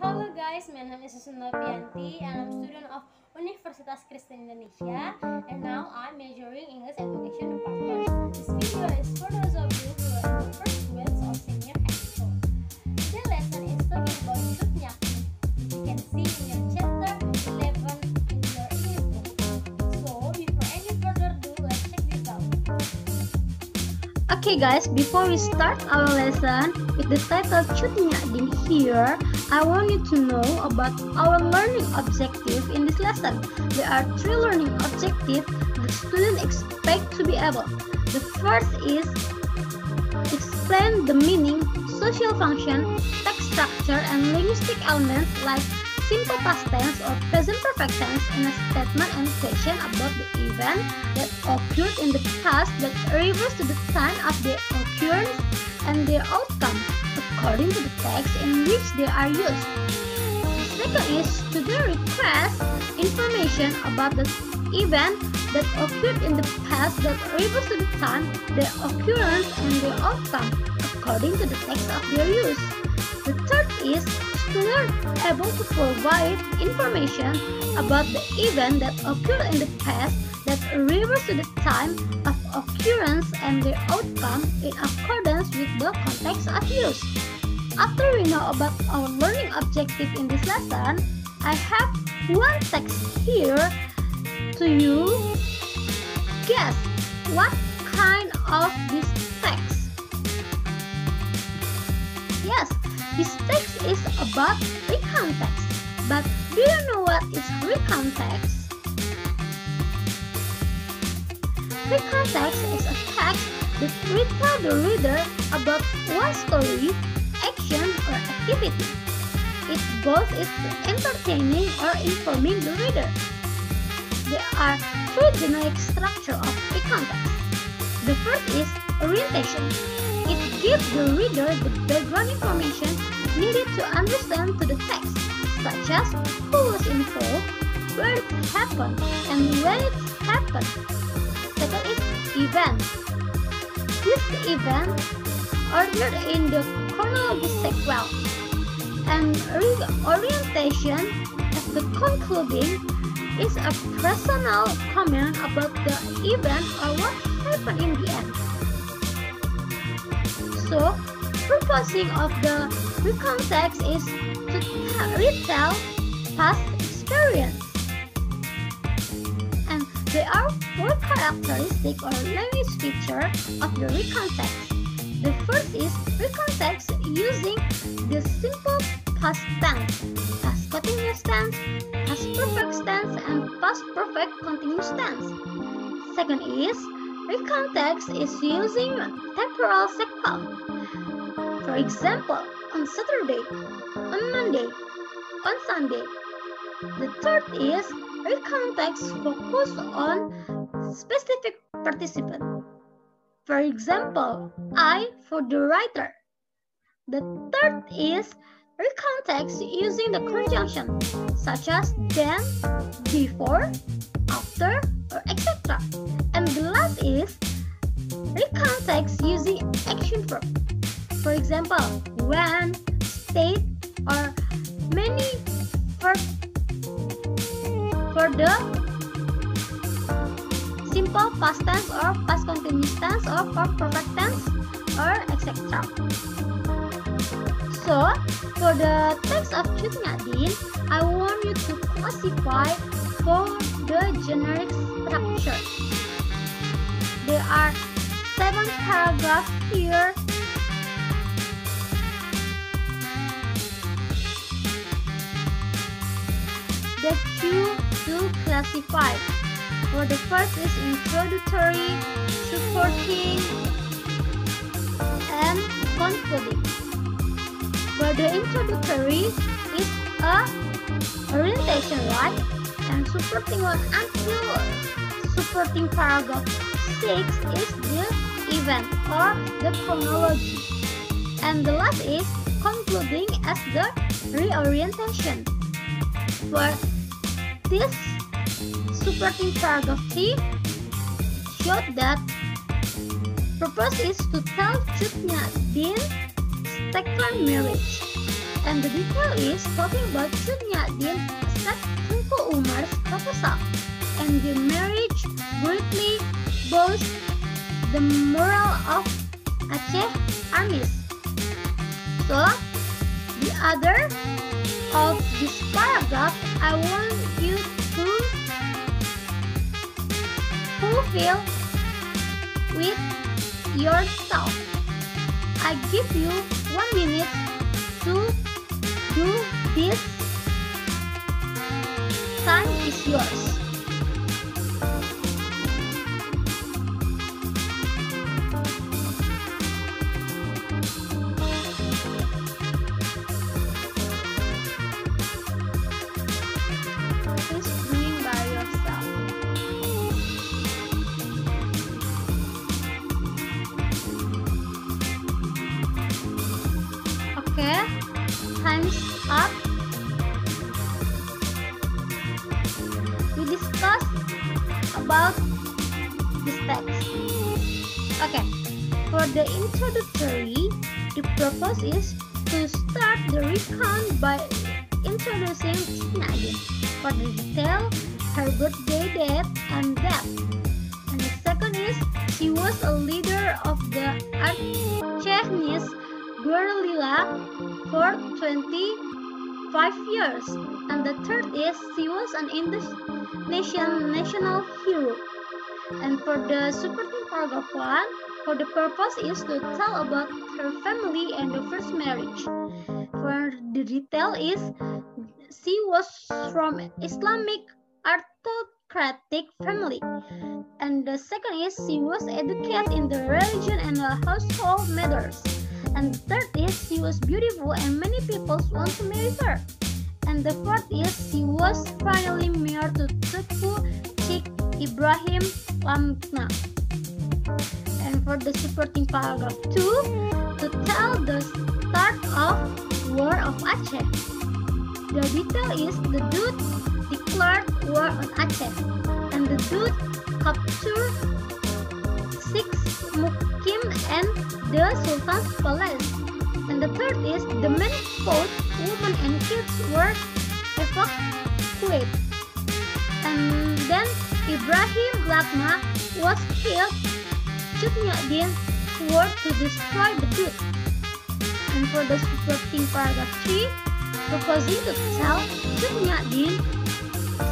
Hello guys, my name is Nopy Yanti and I'm a student of Universitas Kristen Indonesia, and now I'm majoring English Education Department. This video is for those of you who are in the first grades or senior high school. Today's lesson is talking about jutnya. You can see in your chapter 11 in your English book. So before any further ado, let's check this out. Okay guys, before we start our lesson with the title jutnya in here, I want you to know about our learning objective in this lesson. There are 3 learning objectives the student expect to be able. The first is explain the meaning, social function, text structure, and linguistic elements like simple past tense or present perfect tense in a statement and question about the event that occurred in the past that refers to the time of their occurrence and their outcome according to the text in which they are used. The second is student request information about the event that occurred in the past that refers to the time, their occurrence, and their outcome according to the text of their use. The third is student able to provide information about the event that occurred in the past that refers to the time of occurrence and their outcome in accordance with the context of use. After we know about our learning objective in this lesson, I have one text here to you. Guess what kind of this text? Yes, this text is about recount text. But do you know what is recount text? Recount text is a text that will tell the reader about one story, action, or activity. It both is entertaining or informing the reader. There are 3 generic structures of recount text. The first is orientation. It gives the reader the background information needed to understand to the text, such as who was involved, where it happened, and when it happened. Second is event. This event ordered in the chronology sequence, and orientation as the concluding is a personal comment about the event or what happened in the end. So, purposing of the recount text is to retell past experience. And there are 4 characteristics or language features of the recount text. The first is recount text using the simple past tense, past continuous tense, past perfect tense, and past perfect continuous tense. Second is recount text is using temporal sequence. For example, on Saturday, on Monday, on Sunday. The third is recount text focus on specific participant. For example, I for the writer. The third is recount text using the conjunction, such as then, before, after, or etc. And the last is recount text using action verb. For example, when, state, or many verbs for the simple past tense or past continuous tense or past perfect tense or etc. So, for the text of jutnya din, I want you to classify for the generic structure. There are 7 paragraphs here. That you to classify. For the first is introductory, supporting, and concluding. For the introductory is a orientation, right? And supporting one until supporting paragraph 6 is the event or the chronology. And the last is concluding as the reorientation. For this supporting paragraph 3 showed that purpose is to tell jutnya din second marriage. And the detail is talking about Cut Nyak-dien accept Tengku Umar's proposal, and the marriage greatly boosts the morale of Aceh armies. So, the other of this paragraph, I want you to fulfill with yourself. I give you 1 minute to do this. Time is yours. Please doing by yourself. Okay, time's up. We discussed about this text. Okay, for the introductory, the purpose is to start the recount by introducing Nyak-dien. For the detail, her birthday date and death. And the second is, she was a leader of the Acehese guerrilla for 25 years. And the third is, she was an Indonesian national hero. And for the supporting paragraph 1, for the purpose is to tell about her family and the first marriage. For the detail is, she was from Islamic aristocratic family. And the second is, she was educated in the religion and household matters. And the third is, she was beautiful and many people want to marry her. And the fourth is, she was finally married to Teku Sheikh Ibrahim Lamna. And for the supporting paragraph 2, to tell the start of War of Aceh. The detail is, the Dut declared war on Aceh, and the Dut captured 6 mukim and the Sultan's palace. And the third is, the men fought, women and kids were evacuated. And then Ibrahim Lakma was killed. Cut Nyak-dien swore to destroy the Dut. And for the supporting paragraph 3, proposing to tell Cut Nyak-dien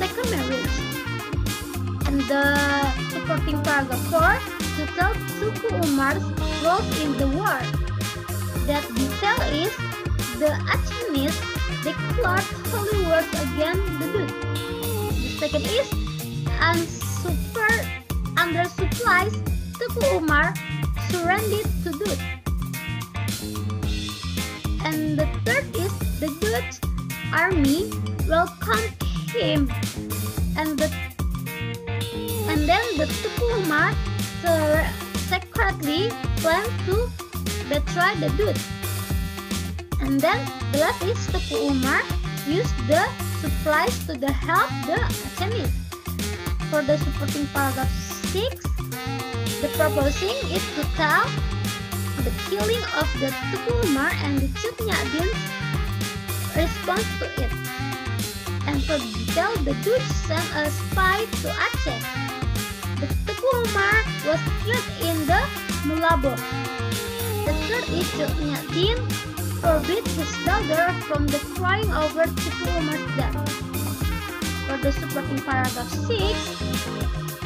second marriage. And the supporting paragraph 4, to tell Tengku Umar's role in the war. That detail is, the Acehnese declared holy wars against the Dut. The second is, under supplies, Tengku Umar surrendered to Dut. And the third is, the Dutch army welcomed him. And then the Tengku Umar secretly planned to betray the Dut. And then the last is, Tengku Umar used the supplies to help the Acehnese. For the supporting paragraph 6, the proposing is to tell the killing of the Tengku Umar and the Cut Nyak-dien's response to it. And for the detail, the Dutch sent a spy to Aceh. The Tengku Umar was killed in the Mulabo. The third is, Cut Nyak-dien forbid his daughter from the crying over Tengku Umar's death. For the supporting paragraph 6,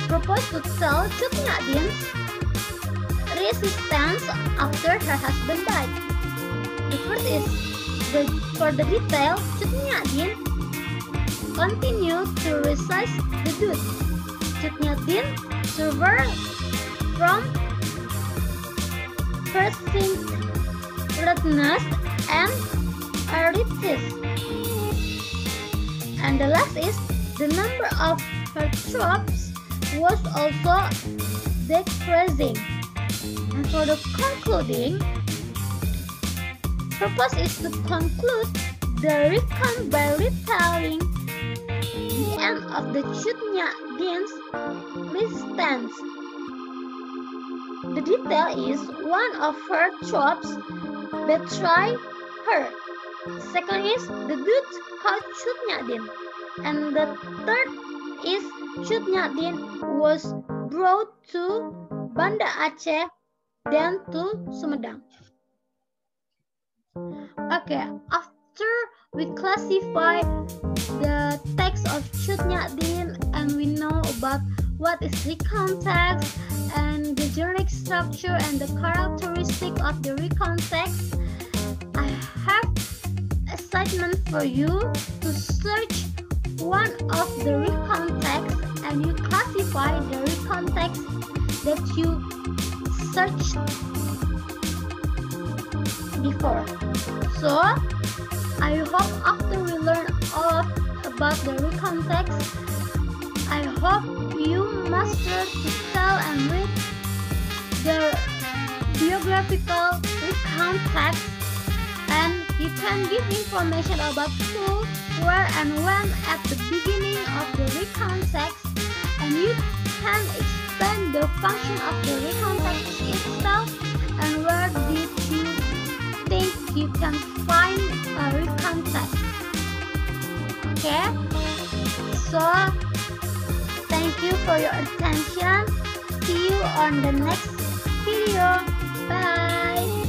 propose to tell Cut Nyak-dien's resistance after her husband died. The first is, for the detail, Cut Nyak-dien continued to resist the Dut. Cut Nyak-dien suffered from persistent redness and arthritis. And the last is, the number of her troops was also decreasing. And for the concluding, purpose is to conclude the recount by retelling the end of the Cut Nyak-dien's resistance. The detail is, one of her troops betrayed her, Second is the good how Cut Nyak Dien. And the third is Cut Nyak Dien was brought to Banda Aceh, then to Sumedang. Okay, after we classify the text of Cut Nyak Dien and we know about what is recount text and the generic structure and the characteristic of the recount text, I have assignment for you to search one of the recount text and you classify the recount text that you searched before. So I hope after we learn all about the recount text, I hope you master to tell and read the biographical recount text, and you can give information about who, where, and when at the beginning of the recount text, and you can explain the function of the recount text itself and where did you think you can find a recount text. Okay, so thank you for your attention. See you on the next video. Bye.